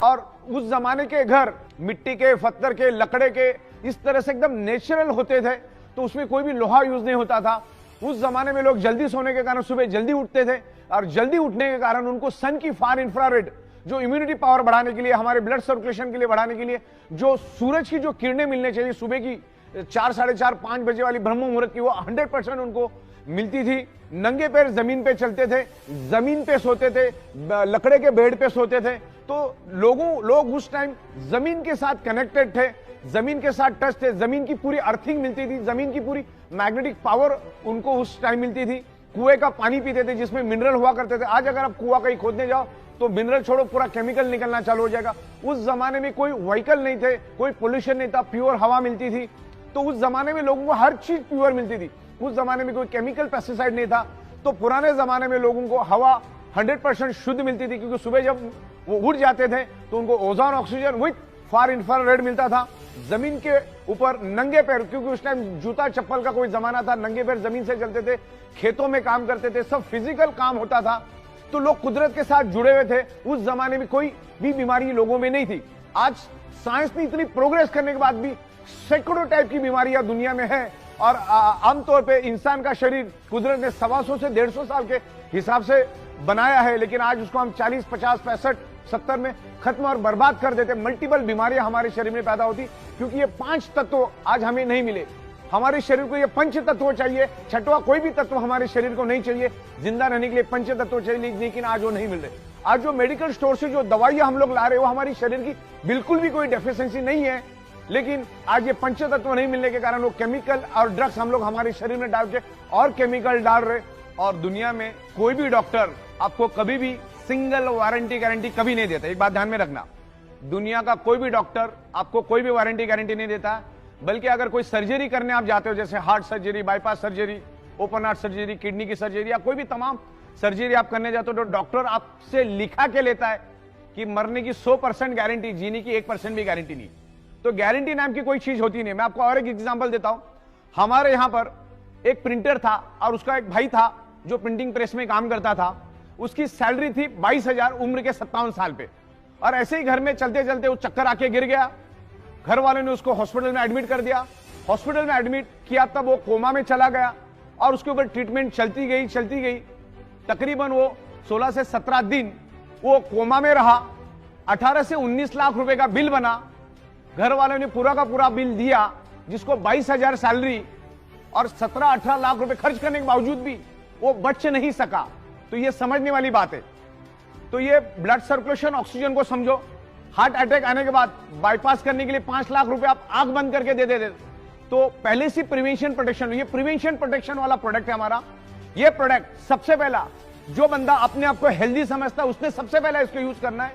और उस जमाने के घर मिट्टी के, पत्थर के, लकड़े के इस तरह से एकदम नेचुरल होते थे, तो उसमें कोई भी लोहा यूज नहीं होता था। उस जमाने में लोग जल्दी सोने के कारण सुबह जल्दी उठते थे, और जल्दी उठने के कारण उनको सन की फार इंफ्रारेड, जो इम्यूनिटी पावर बढ़ाने के लिए, हमारे ब्लड सर्कुलेशन के लिए बढ़ाने के लिए, जो सूरज की जो किरणें मिलने चाहिए सुबह की 4, साढ़े 4, 5 बजे वाली ब्रह्म मुहूर्त की, वो 100% उनको मिलती थी। नंगे पैर जमीन पे चलते थे, जमीन पे सोते थे, लकड़े के बेड पे सोते थे। तो लोग उस टाइम जमीन के साथ कनेक्टेड थे, जमीन के साथ टच थे, जमीन की पूरी अर्थिंग मिलती थी, जमीन की पूरी मैग्नेटिक पावर उनको उस टाइम मिलती थी। कुएं का पानी पीते थे जिसमें मिनरल हुआ करते थे। आज अगर आप कुआं कहीं खोदने जाओ तो मिनरल छोड़ो, पूरा केमिकल निकलना चालू हो जाएगा। उस जमाने में कोई व्हीकल नहीं थे, कोई पोल्यूशन नहीं था, प्योर हवा मिलती थी। तो उस जमाने में लोगों को हर चीज प्योर मिलती थी। उस जमाने में कोई केमिकल पेस्टिसाइड नहीं था। तो पुराने जमाने में लोगों को हवा 100% शुद्ध मिलती थी, क्योंकि सुबह जब वो उठ जाते थे तो उनको ozone oxygen with far infrared मिलता था। जमीन के ऊपर नंगे पैर, क्योंकि उस टाइम जूता चप्पल का कोई जमाना था, नंगे पैर जमीन से चलते थे, खेतों में काम करते थे, सब फिजिकल काम होता था। तो लोग कुदरत के साथ जुड़े हुए थे। उस जमाने में कोई भी बीमारी लोगों में नहीं थी। आज साइंस ने इतनी प्रोग्रेस करने के बाद भी सैकड़ों टाइप की बीमारियां दुनिया में है, और आमतौर पे इंसान का शरीर कुदरत ने 125 से 150 साल के हिसाब से बनाया है, लेकिन आज उसको हम 40, 50, 65, 70 में खत्म और बर्बाद कर देते। मल्टीपल बीमारियां हमारे शरीर में पैदा होती, क्योंकि ये 5 तत्व आज हमें नहीं मिले। हमारे शरीर को ये पंच तत्व चाहिए, छठवा कोई भी तत्व हमारे शरीर को नहीं चाहिए। जिंदा रहने के लिए पंच तत्व चाहिए, लेकिन आज वो नहीं मिल रहे। आज जो मेडिकल स्टोर से जो दवाइयां हम लोग ला रहे हैं, वो हमारी शरीर की बिल्कुल भी कोई डेफिशिएंसी नहीं है, लेकिन आज ये पंच तत्व नहीं मिलने के कारण वो केमिकल और ड्रग्स हम लोग हमारे शरीर में डाल के और केमिकल डाल रहे। और दुनिया में कोई भी डॉक्टर आपको कभी भी सिंगल वारंटी गारंटी कभी नहीं देता। एक बात ध्यान में रखना, दुनिया का कोई भी डॉक्टर आपको कोई भी वारंटी गारंटी नहीं देता। बल्कि अगर कोई सर्जरी करने आप जाते हो, जैसे heart surgery, bypass surgery, open heart surgery, kidney की सर्जरी, या कोई भी तमाम सर्जरी आप करने जाते हो, तो डॉक्टर आपसे लिखा के लेता है कि मरने की 100% गारंटी, जीने की 1% भी गारंटी नहीं। तो गारंटी नाम की कोई चीज होती नहीं। मैं आपको और एक एग्जांपल देता हूं। हमारे यहां पर एक प्रिंटर था, और उसका एक भाई था जो प्रिंटिंग प्रेस में काम करता था। उसकी सैलरी थी 22,000, उम्र के 57 साल पे। और ऐसे ही घर में चलते चलते वो चक्कर आके गिर गया। घर वालों ने उसको हॉस्पिटल में एडमिट कर दिया। हॉस्पिटल में एडमिट किया तब वो कोमा में चला गया, और उसके ऊपर ट्रीटमेंट चलती गई। तकरीबन वो 16 से 17 दिन वो कोमा में रहा। 18 से 19 लाख रुपए का बिल बना। घर वालों ने पूरा का पूरा बिल दिया, जिसको 22,000 सैलरी और 17-18 लाख रुपए खर्च करने के बावजूद भी वो बच नहीं सका। तो ये समझने वाली बात है। तो ये ब्लड सर्कुलेशन, ऑक्सीजन को समझो। हार्ट अटैक आने के बाद बाईपास करने के लिए 5 लाख रुपए आप आंख बंद करके दे देते। तो पहले से प्रिवेंशन प्रोटेक्शन, ये प्रिवेंशन प्रोटेक्शन वाला प्रोडक्ट है हमारा। ये प्रोडक्ट सबसे पहला, जो बंदा अपने आप को हेल्दी समझता है उसने सबसे पहले इसको यूज करना है,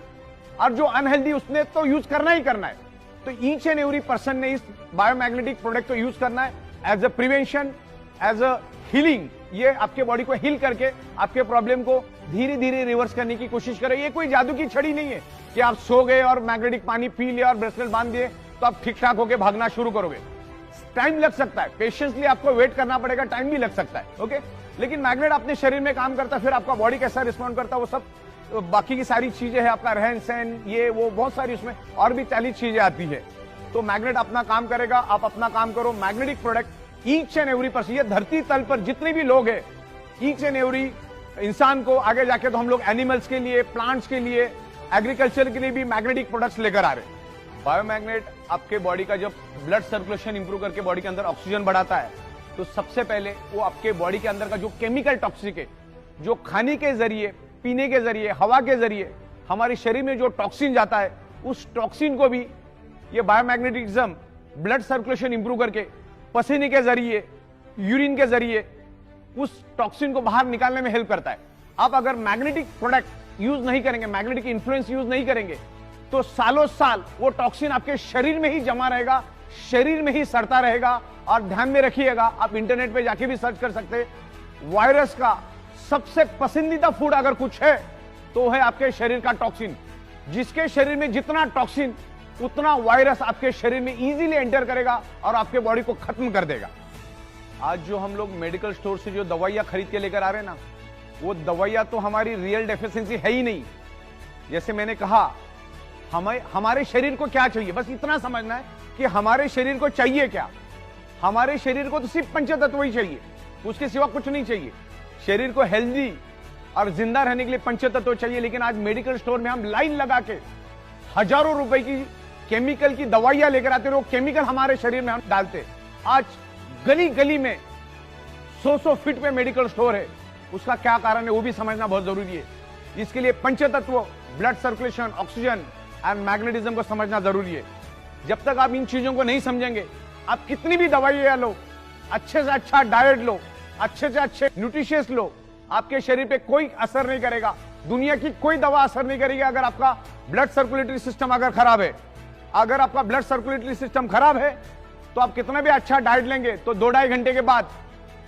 और जो अनहेल्दी उसने तो यूज करना ही करना है। तो ईच एंड एवरी पर्सन ने इस बायोमैग्नेटिक प्रोडक्ट को यूज करना है as a prevention, as a healing. ये आपके बॉडी को हील करके आपके प्रॉब्लम को धीरे धीरे रिवर्स करने की कोशिश करे। ये कोई जादू की छड़ी नहीं है कि आप सो गए और मैग्नेटिक पानी पी लिया और ब्रेसलेट बांध दिए तो आप ठीक ठाक होकर भागना शुरू करोगे। टाइम लग सकता है, पेशेंसली आपको वेट करना पड़ेगा, टाइम भी लग सकता है, ओके। लेकिन मैग्नेट अपने शरीर में काम करता है, फिर आपका बॉडी कैसा रिस्पॉन्ड करता है वो सब, तो बाकी की सारी चीजें हैं, आपका रहन सहन, ये वो बहुत सारी उसमें और भी 40 चीजें आती है। तो मैग्नेट अपना काम करेगा, आप अपना काम करो। Magnetic product each and every person, ये धरती तल पर जितने भी लोग हैं, ईच एंड एवरी इंसान को आगे जाके तो हम लोग एनिमल्स के लिए, प्लांट्स के लिए, एग्रीकल्चर के लिए भी मैग्नेटिक प्रोडक्ट्स लेकर आ रहे हैं। बायोमैग्नेट आपके बॉडी का जब ब्लड सर्कुलेशन इंप्रूव करके बॉडी के अंदर ऑक्सीजन बढ़ाता है, तो सबसे पहले वो आपके बॉडी के अंदर का जो केमिकल टॉक्सिक है, जो खाने के जरिए, पीने के जरिए, हवा के जरिए हमारे शरीर में जो टॉक्सिन जाता है, उस टॉक्सिन को भी ये बायोमैग्नेटिज्म ब्लड सर्कुलेशन इंप्रूव करके पसीने के जरिए, यूरिन के जरिए उस टॉक्सिन को बाहर निकालने में हेल्प करता है। आप अगर मैग्नेटिक प्रोडक्ट यूज नहीं करेंगे, मैग्नेटिक इंफ्लुएंस यूज नहीं करेंगे, तो सालों साल वो टॉक्सिन आपके शरीर में ही जमा रहेगा, शरीर में ही सड़ता रहेगा। और ध्यान में रखिएगा, आप इंटरनेट पे जाके भी सर्च कर सकते हैं, वायरस का सबसे पसंदीदा फूड अगर कुछ है तो है आपके शरीर का टॉक्सिन। जिसके शरीर में जितना टॉक्सिन, उतना वायरस आपके शरीर में इजीली एंटर करेगा और आपके बॉडी को खत्म कर देगा। आज जो हम लोग मेडिकल स्टोर से जो दवाइयां खरीद के लेकर आ रहे हैं ना, वो दवाइयां तो हमारी रियल डेफिशिएंसी है ही नहीं। जैसे मैंने कहा, हमारे शरीर को क्या चाहिए, बस इतना समझना है कि हमारे शरीर को चाहिए क्या। हमारे शरीर को तो सिर्फ पंचतत्व ही चाहिए, उसके सिवा कुछ नहीं चाहिए। शरीर को हेल्दी और जिंदा रहने के लिए पंचतत्व चाहिए। लेकिन आज मेडिकल स्टोर में हम लाइन लगा के हजारों रुपए की केमिकल की दवाइयां लेकर आते, वो केमिकल हमारे शरीर में हम डालते। आज गली गली में 100 फीट पे मेडिकल स्टोर है। उसका क्या कारण है वो भी समझना बहुत जरूरी है। इसके लिए पंचतत्व, blood circulation, oxygen and magnetism को समझना जरूरी है। जब तक आप इन चीजों को नहीं समझेंगे, आप कितनी भी दवाइयां लो, अच्छे से अच्छा डाइट लो, अच्छे से अच्छे न्यूट्रिशियस लो, आपके शरीर पे कोई असर नहीं करेगा। दुनिया की कोई दवा असर नहीं करेगी अगर आपका ब्लड सर्कुलेटरी सिस्टम अगर खराब है। अगर आपका ब्लड सर्कुलेटरी सिस्टम खराब है तो आप कितना भी अच्छा डाइट लेंगे तो 2-2.5 घंटे के बाद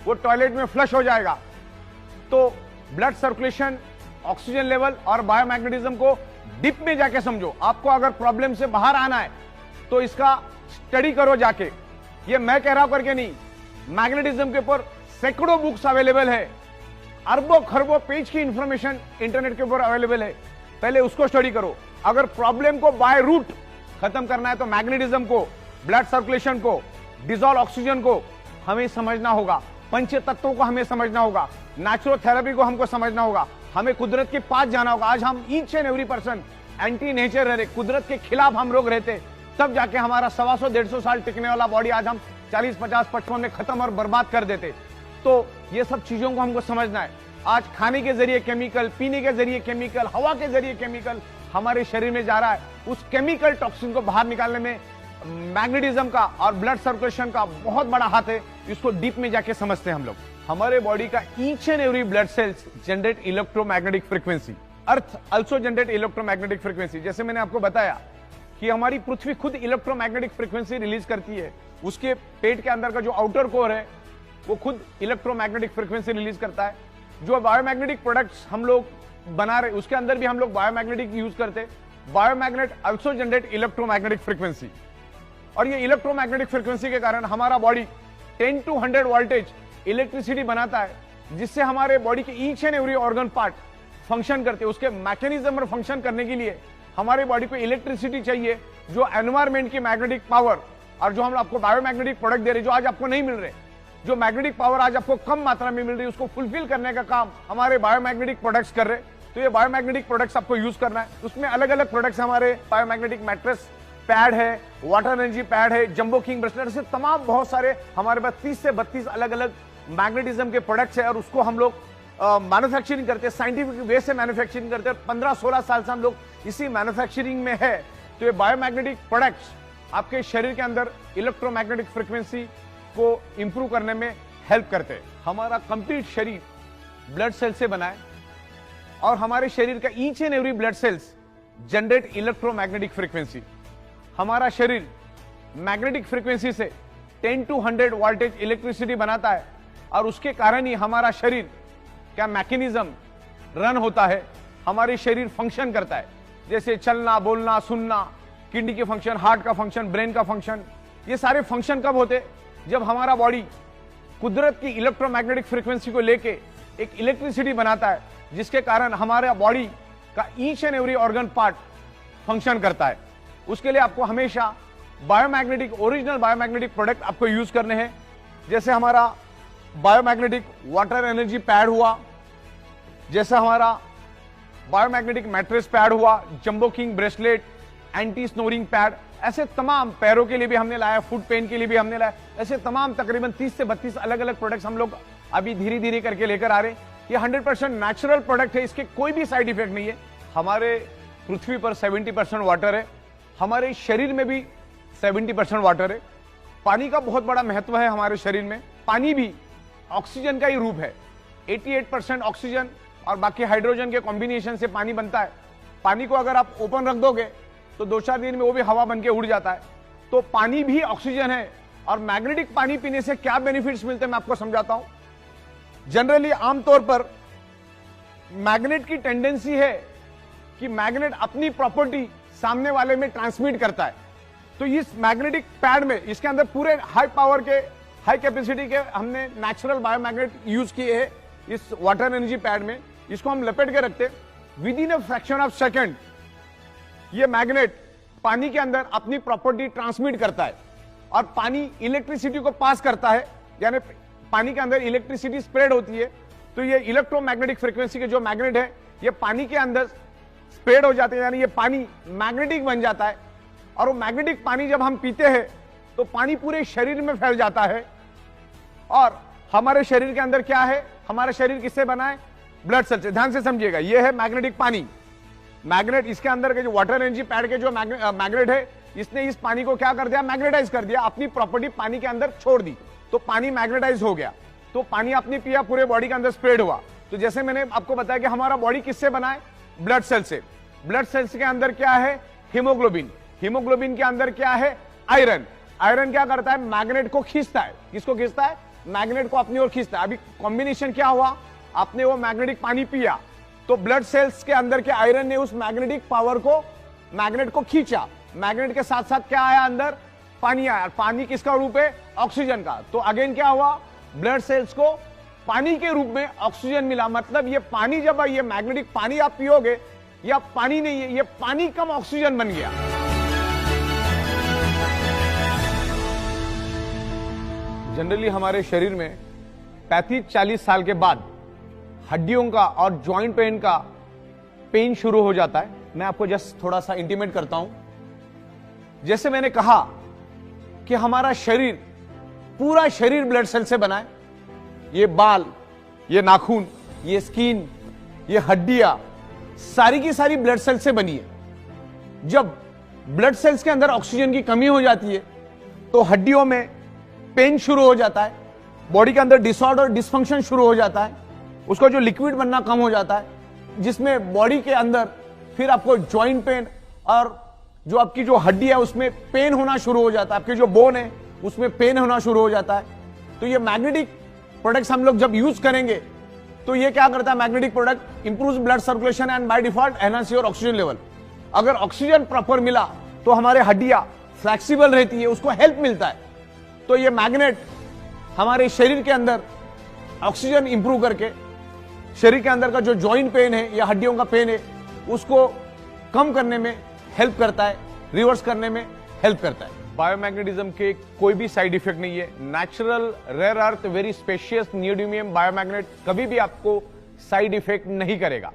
वो टॉयलेट में फ्लश हो जाएगा। तो ब्लड सर्कुलेशन, ऑक्सीजन लेवल और बायोमैग्नेटिज्म को डीप में जाके समझो। आपको अगर प्रॉब्लम से बाहर आना है तो इसका स्टडी करो जाके। ये मैं कह रहा हूं करके नहीं, मैग्नेटिज्म के ऊपर सैकड़ों बुक्स अवेलेबल है, अरबों खरबों पेज की इंफॉर्मेशन इंटरनेट के ऊपर अवेलेबल है। पहले उसको स्टडी करो। अगर प्रॉब्लम को बाय रूट खत्म करना है तो मैग्नेटिज्म को, ब्लड सर्कुलेशन को, डिजॉल्व ऑक्सीजन को हमें समझना होगा, पंच तत्वों को हमें समझना होगा, नेचुरोथेरेपी को हमको समझना होगा, हमें कुदरत के पास जाना होगा। आज हम each and every person anti nature रहे, कुदरत के खिलाफ हम लोग रहते, तब जाके हमारा 125-150 साल टिकने वाला बॉडी आज हम 40-50-55 में खत्म और बर्बाद कर देते। तो ये सब चीजों को हमको समझना है। आज खाने के जरिए केमिकल, पीने के जरिए केमिकल, हवा के जरिए केमिकल हमारे शरीर में जा रहा है। उस केमिकल टॉक्सिन को बाहर निकालने में मैग्नेटिज्म का और ब्लड सर्कुलेशन का बहुत बड़ा हाथ है। इसको डीप में जाके समझते हैं हम लोग। हमारे बॉडी का each and every blood cells generate electromagnetic frequency, earth also generate electromagnetic frequency. जैसे मैंने आपको बताया कि हमारी पृथ्वी खुद इलेक्ट्रोमैग्नेटिक फ्रीक्वेंसी रिलीज करती है। उसके पेट के अंदर का जो आउटर कोर है वो खुद इलेक्ट्रोमैग्नेटिक फ्रीक्वेंसी रिलीज करता है। जो बायोमैग्नेटिक प्रोडक्ट्स हम लोग बना रहे उसके अंदर भी हम लोग बायोमैग्नेटिक यूज करते हैं। बायोमैग्नेट आल्सो जनरेट इलेक्ट्रोमैग्नेटिक फ्रीक्वेंसी, और ये इलेक्ट्रोमैग्नेटिक फ्रीक्वेंसी के कारण हमारा बॉडी 10 to 100 वोल्टेज इलेक्ट्रिसिटी बनाता है, जिससे हमारे बॉडी के each and every organ part function करते हैं। उसके मैकेनिज्म और फंक्शन करने के लिए हमारे बॉडी को इलेक्ट्रिसिटी चाहिए, जो एनवायरमेंट की मैग्नेटिक पावर और जो हम आपको बायोमैग्नेटिक प्रोडक्ट दे रहे जो आज आपको नहीं मिल रहे, जो मैग्नेटिक पावर आज आपको कम मात्रा में मिल रही है, उसको फुलफिल करने का काम हमारे बायोमैग्नेटिक प्रोडक्ट्स कर रहे। तो ये बायोमैग्नेटिक प्रोडक्ट्स आपको यूज करना है। उसमें अलग अलग प्रोडक्ट्स हमारे बायोमैग्नेटिक मैट्रेस पैड है, वाटर एनर्जी पैड है, जंबो किंग ब्रेसलेट से तमाम बहुत सारे हमारे पास 30 से 32 अलग अलग मैग्नेटिज्म के प्रोडक्ट्स है। और उसको हम लोग मैन्युफैक्चरिंग करते हैं, साइंटिफिक वे से मैन्युफैक्चरिंग करते हैं। 15-16 साल से हम लोग इसी मैन्युफैक्चरिंग में है। तो ये बायोमैग्नेटिक प्रोडक्ट्स आपके शरीर के अंदर इलेक्ट्रोमैग्नेटिक फ्रीक्वेंसी को इंप्रूव करने में हेल्प करते हैं। हमारा कंप्लीट शरीर ब्लड सेल से बना है और हमारे शरीर का each and every blood cells generate electromagnetic frequency. हमारा शरीर मैग्नेटिक फ्रीक्वेंसी से 10 to 100 वोल्टेज इलेक्ट्रिसिटी बनाता है, और उसके कारण ही हमारा शरीर क्या मैकेनिज्म रन होता है, हमारे शरीर फंक्शन करता है। जैसे चलना, बोलना, सुनना, किडनी के फंक्शन, हार्ट का फंक्शन, ब्रेन का फंक्शन, ये सारे फंक्शन कब होते? जब हमारा बॉडी कुदरत की इलेक्ट्रोमैग्नेटिक फ्रीक्वेंसी को लेके एक इलेक्ट्रिसिटी बनाता है, जिसके कारण हमारे बॉडी का each and every organ part function करता है। उसके लिए आपको हमेशा बायोमैग्नेटिक, ओरिजिनल बायोमैग्नेटिक प्रोडक्ट आपको यूज करने हैं। जैसे हमारा बायोमैग्नेटिक वाटर एनर्जी पैड हुआ, जैसे हमारा बायोमैग्नेटिक मैट्रेस पैड हुआ, jumbo king bracelet, anti snoring pad, ऐसे तमाम, पैरों के लिए भी हमने लाया, फुट पेन के लिए भी हमने लाया, ऐसे तमाम तकरीबन 30 से 32 अलग अलग प्रोडक्ट्स हम लोग अभी धीरे धीरे करके लेकर आ रहे हैं। ये 100% नेचुरल प्रोडक्ट है, इसके कोई भी साइड इफेक्ट नहीं है। हमारे पृथ्वी पर 70% वाटर है, हमारे शरीर में भी 70% वाटर है। पानी का बहुत बड़ा महत्व है हमारे शरीर में। पानी भी ऑक्सीजन का ही रूप है। 88% ऑक्सीजन और बाकी हाइड्रोजन के कॉम्बिनेशन से पानी बनता है। पानी को अगर आप ओपन रख दोगे तो 2-4 दिन में वो भी हवा बन के उड़ जाता है। तो पानी भी ऑक्सीजन है। और मैग्नेटिक पानी पीने से क्या बेनिफिट्स मिलते हैं मैं आपको समझाता हूं। जनरली आमतौर पर मैग्नेट की टेंडेंसी है कि मैग्नेट अपनी प्रॉपर्टी सामने वाले में ट्रांसमिट करता है। तो इस मैग्नेटिक पैड में, इसके अंदर पूरे हाई पावर के, हाई कैपेसिटी के हमने नेचुरल बायोमैग्नेट यूज किए हैं इस वाटर एनर्जी पैड में। इसको हम लपेट के रखते, with in a fraction of second ये मैग्नेट पानी के अंदर अपनी प्रॉपर्टी ट्रांसमिट करता है और पानी इलेक्ट्रिसिटी को पास करता है, यानी पानी के अंदर इलेक्ट्रिसिटी स्प्रेड होती है। तो ये इलेक्ट्रोमैग्नेटिक फ्रीक्वेंसी के जो मैग्नेट है ये पानी के अंदर स्प्रेड हो जाते हैं, यानी ये पानी मैग्नेटिक बन जाता है। और वो मैग्नेटिक पानी जब हम पीते हैं तो पानी पूरे शरीर में फैल जाता है। और हमारे शरीर के अंदर क्या है, हमारा शरीर किससे बना है? ब्लड सेल से। ध्यान से समझिएगा, ये है मैग्नेटिक पानी। मैग्नेट, इसके अंदर के जो वाटर एनर्जी पैड के जो मैग्नेट है, इसने इस पानी को क्या कर दिया? मैग्नेटाइज कर दिया, अपनी प्रॉपर्टी पानी के अंदर छोड़ दी, तो पानी मैग्नेटाइज हो गया। तो पानी आपने पिया, पूरे बॉडी के अंदर स्प्रेड हुआ। तो जैसे मैंने आपको बताया कि हमारा बॉडी किससे बना है? ब्लड सेल से। ब्लड सेल्स के अंदर क्या है? हीमोग्लोबिन। हीमोग्लोबिन के अंदर क्या है? आयरन। आयरन क्या करता है? मैग्नेट को खींचता है। किसको खींचता है? मैग्नेट को अपनी ओर खींचता है। अभी कॉम्बिनेशन क्या हुआ? आपने वो मैग्नेटिक पानी पिया तो ब्लड सेल्स के अंदर के आयरन ने उस मैग्नेटिक पावर को, मैग्नेट को खींचा। मैग्नेट के साथ साथ क्या आया? अंदर पानी आया। पानी किसका रूप है? ऑक्सीजन का। तो अगेन क्या हुआ? ब्लड सेल्स को पानी के रूप में ऑक्सीजन मिला। मतलब ये पानी, जब ये मैग्नेटिक पानी आप पियोगे, या पानी नहीं है, ये पानी कम ऑक्सीजन बन गया। जनरली हमारे शरीर में 35-40 साल के बाद हड्डियों का और जॉइंट पेन का पेन शुरू हो जाता है। मैं आपको जस्ट थोड़ा सा इंटीमेट करता हूं। जैसे मैंने कहा कि हमारा शरीर, पूरा शरीर ब्लड सेल से बना है। ये बाल, ये नाखून, ये स्किन, ये हड्डियां सारी की सारी ब्लड सेल से बनी है। जब ब्लड सेल्स के अंदर ऑक्सीजन की कमी हो जाती है तो हड्डियों में पेन शुरू हो जाता है, बॉडी के अंदर डिसऑर्डर, डिसफंक्शन शुरू हो जाता है, उसका जो लिक्विड बनना कम हो जाता है, जिसमें बॉडी के अंदर फिर आपको जॉइंट पेन और जो आपकी जो हड्डी है उसमें पेन होना शुरू हो जाता है, आपकी जो बोन है उसमें पेन होना शुरू हो जाता है। तो ये मैग्नेटिक प्रोडक्ट्स हम लोग जब यूज करेंगे तो ये क्या करता है? Magnetic product improves blood circulation and by default enhance your oxygen level. अगर ऑक्सीजन प्रॉपर मिला तो हमारे हड्डियां फ्लेक्सिबल रहती है, उसको हेल्प मिलता है। तो ये मैग्नेट हमारे शरीर के अंदर ऑक्सीजन इंप्रूव करके शरीर के अंदर का जो जॉइंट पेन है या हड्डियों का पेन है उसको कम करने में हेल्प करता है, रिवर्स करने में हेल्प करता है। बायोमैग्नेटिज्म के कोई भी साइड इफेक्ट नहीं है। Natural, rare earth, very spacious neodymium biomagnet कभी भी आपको साइड इफेक्ट नहीं करेगा।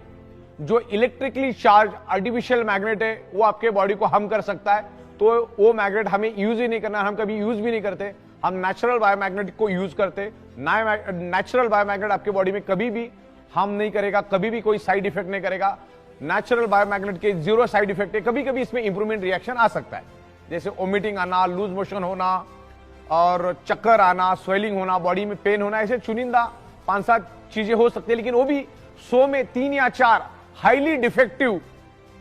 जो इलेक्ट्रिकली चार्ज आर्टिफिशियल मैग्नेट है वो आपके बॉडी को हार्म कर सकता है, तो वो मैग्नेट हमें यूज ही नहीं करना, हम कभी यूज भी नहीं करते। हम नेचुरल बायोमैग्नेट को यूज करते। नेचुरल बायोमैग्नेट आपके बॉडी में कभी भी हार्म नहीं करेगा, कभी भी कोई साइड इफेक्ट नहीं करेगा। नेचुरल बायोमैग्नेट के 0 साइड इफेक्ट है। कभी कभी इसमें इंप्रूवमेंट रिएक्शन आ सकता है, जैसे वोमिटिंग आना, लूज मोशन होना और चक्कर आना, स्वेलिंग होना, बॉडी में पेन होना, ऐसे चुनिंदा 5-7 चीजें हो सकती है। लेकिन वो भी 100 में 3 या 4 हाईली डिफेक्टिव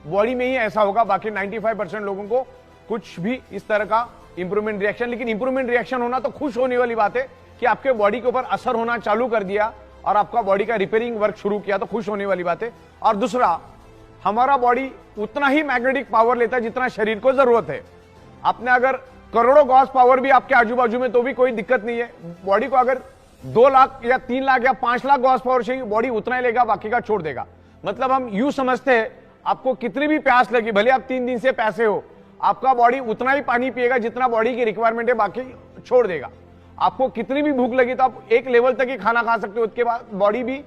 बॉडी में ही ऐसा होगा। बाकी 95% लोगों को कुछ भी इस तरह का इंप्रूवमेंट रिएक्शन, लेकिन इंप्रूवमेंट रिएक्शन होना तो खुश होने वाली बात है कि आपके बॉडी के ऊपर असर होना चालू कर दिया और आपका बॉडी का रिपेयरिंग वर्क शुरू किया, तो खुश होने वाली बात है। और दूसरा, हमारा बॉडी उतना ही मैग्नेटिक पावर लेता है जितना शरीर को जरूरत है। आपने अगर करोड़ों गॉस पावर भी आपके आजू बाजू में तो भी कोई दिक्कत नहीं है। बॉडी को अगर 2 लाख या 3 लाख या 5 लाख गॉस पावर चाहिए, बॉडी उतना ही लेगा, बाकी का छोड़ देगा। मतलब हम यूं समझते हैं, आपको कितनी भी प्यास लगी, भले आप 3 दिन से प्यासे हो, आपका बॉडी उतना ही पानी पिएगा जितना बॉडी की रिक्वायरमेंट है, बाकी छोड़ देगा। आपको कितनी भी भूख लगी तो आप एक लेवल तक ही खाना खा सकते हो, उसके बाद बॉडी भी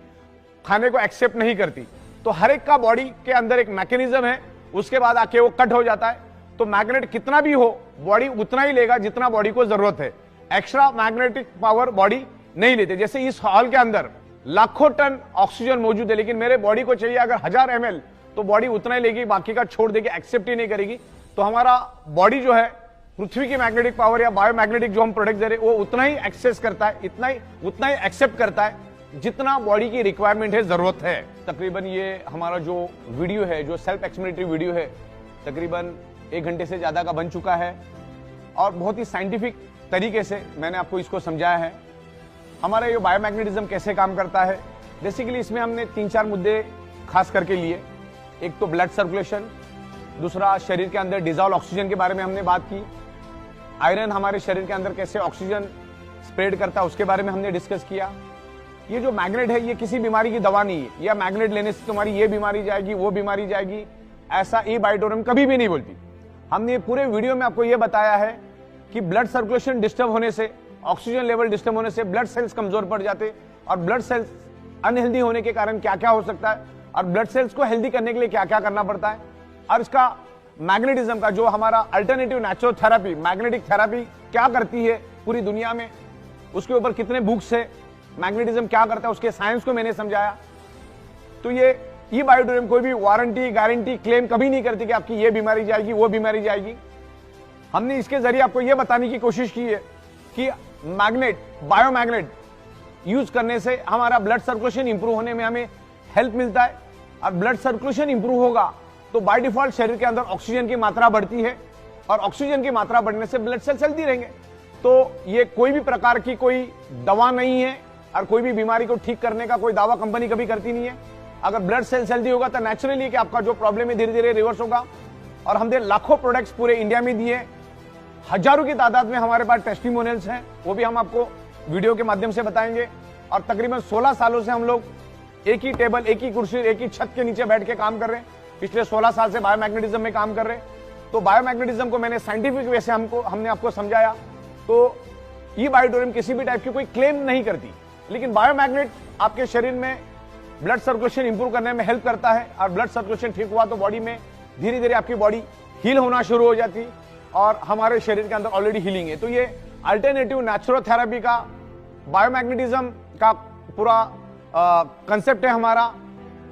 खाने को एक्सेप्ट नहीं करती। तो हर एक का बॉडी के अंदर एक मैकेनिज्म है, उसके बाद आके वो कट हो जाता है। तो मैग्नेट कितना भी हो, बॉडी उतना ही लेगा जितना बॉडी को जरूरत है। एक्स्ट्रा मैग्नेटिक पावर बॉडी नहीं लेते। जैसे इस हॉल के अंदर लाखों टन ऑक्सीजन मौजूद है, लेकिन मेरे बॉडी को चाहिए अगर 1000 ml, तो बॉडी उतना ही लेगी, बाकी का छोड़ देगी, एक्सेप्ट ही नहीं करेगी। तो हमारा बॉडी जो है पृथ्वी की मैग्नेटिक पावर या बायोमैग्नेटिक जो हम प्रोडक्ट दे रहे हैं वो उतना ही एक्सेस करता है, उतना ही एक्सेप्ट करता है जितना बॉडी की रिक्वायरमेंट है, जरूरत है। तकरीबन ये हमारा जो वीडियो है, जो सेल्फ एक्सप्लेनेटरी वीडियो है, तकरीबन 1 घंटे से ज्यादा का बन चुका है और बहुत ही साइंटिफिक तरीके से मैंने आपको इसको समझाया है। हमारा ये बायोमैग्नेटिज्म कैसे काम करता है, बेसिकली इसमें हमने 3-4 मुद्दे खास करके लिए। एक तो ब्लड सर्कुलेशन, दूसरा शरीर के अंदर डिजॉल्व ऑक्सीजन के बारे में हमने बात की, आयरन हमारे शरीर के अंदर कैसे ऑक्सीजन स्प्रेड करता है उसके बारे में हमने डिस्कस किया। ये जो मैग्नेट है ये किसी बीमारी की दवा नहीं है, या मैग्नेट लेने से तुम्हारी ये बीमारी जाएगी, वो बीमारी जाएगी, ऐसा ई बायोटोरियम कभी भी नहीं बोलती। हमने पूरे वीडियो में आपको यह बताया है कि ब्लड सर्कुलेशन डिस्टर्ब होने से, ऑक्सीजन लेवल डिस्टर्ब होने से ब्लड सेल्स कमजोर पड़ जाते, और ब्लड सेल्स अनहेल्दी होने के कारण क्या क्या हो सकता है, और ब्लड सेल्स को हेल्दी करने के लिए क्या क्या करना पड़ता है, और इसका मैग्नेटिज्म का जो हमारा alternative natural therapy, magnetic therapy क्या करती है पूरी दुनिया में, उसके ऊपर कितने बुक्स है, मैग्नेटिज्म क्या करता है, उसके साइंस को मैंने समझाया। तो ये ई बायोटोरियम कोई भी वारंटी गारंटी क्लेम कभी नहीं करती कि आपकी ये बीमारी जाएगी वो बीमारी जाएगी। हमने इसके जरिए आपको यह बताने की कोशिश की है कि मैग्नेट, बायोमैग्नेट यूज करने से हमारा ब्लड सर्कुलेशन इंप्रूव होने में हमें हेल्प मिलता है, और ब्लड सर्कुलेशन इंप्रूव होगा तो बाय डिफॉल्ट शरीर के अंदर ऑक्सीजन की मात्रा बढ़ती है, और ऑक्सीजन की मात्रा बढ़ने से ब्लड सेल्स हेल्दी रहेंगे। तो ये कोई भी प्रकार की कोई दवा नहीं है, और कोई भी बीमारी को ठीक करने का कोई दावा कंपनी कभी करती नहीं है। अगर ब्लड सेल्स हेल्दी होगा तो नेचुरली कि आपका जो प्रॉब्लम है धीरे धीरे रिवर्स होगा। और हमने लाखों प्रोडक्ट्स पूरे इंडिया में दिए, हजारों की तादाद में हमारे पास टेस्टिमोनियल्स हैं, वो भी हम आपको वीडियो के माध्यम से बताएंगे। और तकरीबन 16 सालों से हम लोग एक ही टेबल, एक ही कुर्सी, एक ही छत के नीचे बैठ के काम कर रहे हैं। पिछले 16 साल से बायोमैग्नेटिज्म में काम कर रहे हैं। तो बायोमैग्नेटिज्म को मैंने साइंटिफिक वे से हमने आपको समझाया। तो ये बायोटोरियम किसी भी टाइप की कोई क्लेम नहीं करती, लेकिन बायोमैग्नेट आपके शरीर में ब्लड सर्कुलेशन इंप्रूव करने में हेल्प करता है, और ब्लड सर्कुलेशन ठीक हुआ तो बॉडी में धीरे धीरे आपकी बॉडी हील होना शुरू हो जाती, और हमारे शरीर के अंदर ऑलरेडी हीलिंग है। तो ये अल्टरनेटिव नेचुरल थेरेपी का, बायोमैग्नेटिज्म का पूरा कंसेप्ट है हमारा।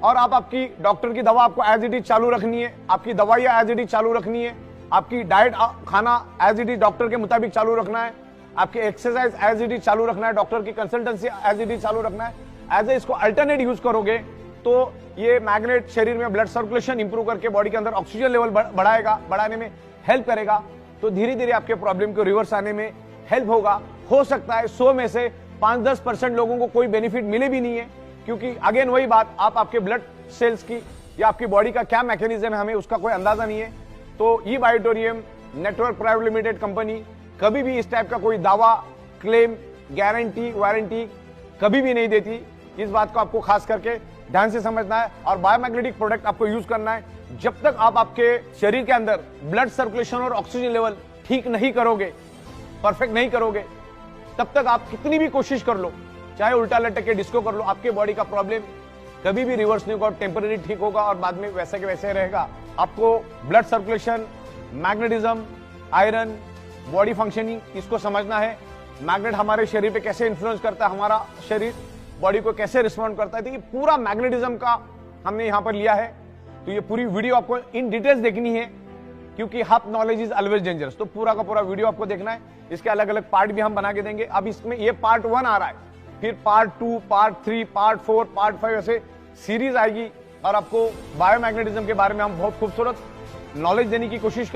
और आपकी डॉक्टर की दवा आपको एज इट इज चालू रखनी है, आपकी दवाइयां एज इट इज चालू रखनी है, आपकी डाइट खाना एज इट इज डॉक्टर के मुताबिक चालू रखना है, आपकी एक्सरसाइज एज इट इज चालू रखना है, डॉक्टर की कंसल्टेंसी एज इट इज चालू रखना है। एज ए इसको अल्टरनेट यूज करोगे तो ये मैग्नेट शरीर में ब्लड सर्कुलेशन इंप्रूव करके बॉडी के अंदर ऑक्सीजन लेवल बढ़ाने में हेल्प करेगा। तो धीरे धीरे आपके प्रॉब्लम को रिवर्स आने में हेल्प होगा। हो सकता है 100 में से 5-10% लोगों को कोई बेनिफिट मिले भी नहीं है, क्योंकि अगेन वही बात, आपके ब्लड सेल्स की या आपकी बॉडी का क्या मैकेनिज्म है हमें उसका कोई अंदाजा नहीं है। तो ये बायोटोरियम नेटवर्क प्राइवेट लिमिटेड कंपनी कभी भी इस टाइप का कोई दावा, क्लेम, गारंटी, वारंटी कभी भी नहीं देती। इस बात को आपको खास करके ध्यान से समझना है, और बायोमैग्नेटिक प्रोडक्ट आपको यूज करना है। जब तक आप आपके शरीर के अंदर ब्लड सर्कुलेशन और ऑक्सीजन लेवल ठीक नहीं करोगे, परफेक्ट नहीं करोगे, तब तक आप कितनी भी कोशिश कर लो, चाहे उल्टा लटक के डिस्को कर लो, आपके बॉडी का प्रॉब्लम कभी भी रिवर्स नहीं होगा, टेम्पररी ठीक होगा और बाद में वैसे के वैसे रहेगा। आपको blood circulation, magnetism, iron, body functioning, इसको समझना है। मैग्नेट हमारे शरीर पे कैसे इन्फ्लुएंस करता है, हमारा शरीर बॉडी को कैसे रिस्पॉन्ड करता है, तो ये पूरा मैग्नेटिज्म का हमने यहां पर लिया है। तो ये पूरी वीडियो आपको इन डिटेल्स देखनी है, क्योंकि half knowledge is always dangerous. तो पूरा का पूरा वीडियो आपको देखना है। इसके अलग अलग पार्ट भी हम बना के देंगे। अब इसमें ये पार्ट 1 आ रहा है, फिर पार्ट 2, पार्ट 3, पार्ट 4, पार्ट 5 ऐसे सीरीज आएगी, और आपको बायोमैग्नेटिज्म के बारे में हम बहुत खूबसूरत नॉलेज देने की कोशिश